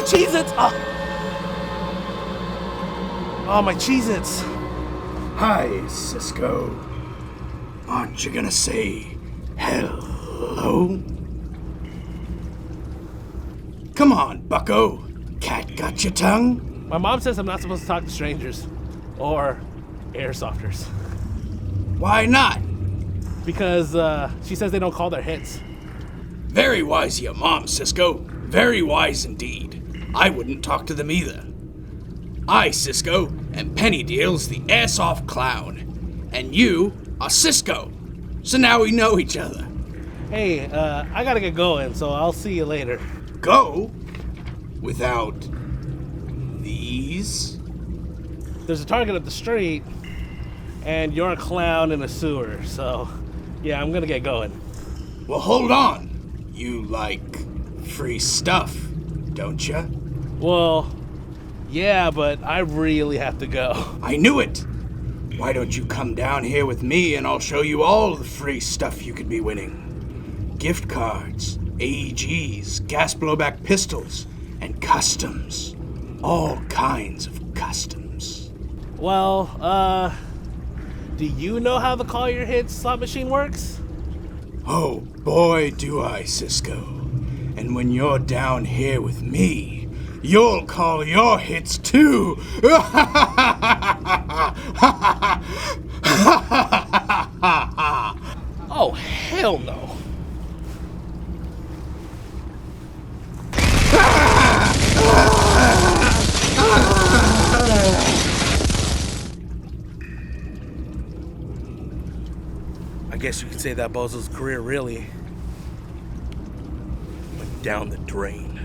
Cheez-Its! Oh, my Cheez-Its. Hi, Cisco. Aren't you gonna say hello? Come on, bucko. Cat got your tongue? My mom says I'm not supposed to talk to strangers. Or airsofters. Why not? Because she says they don't call their hits. Very wise of your mom, Cisco. Very wise indeed. I wouldn't talk to them either. I, Cisco, am Pennydeals, the Airsoft Clown. And you are Cisco. So now we know each other. Hey, I gotta get going, so I'll see you later. Go? Without these? There's a target up the street, and you're a clown in a sewer, so yeah, I'm gonna get going. Well, hold on. You like free stuff, don't ya? Well, yeah, but I really have to go. I knew it. Why don't you come down here with me and I'll show you all the free stuff you could be winning. Gift cards, AEGs, gas blowback pistols, and customs. All kinds of customs. Well, do you know how the call your hits slot machine works? Oh boy, do I, Cisco. And when you're down here with me, you'll call your hits too. Oh, hell no. I guess you could say that bozo's career really went down the drain.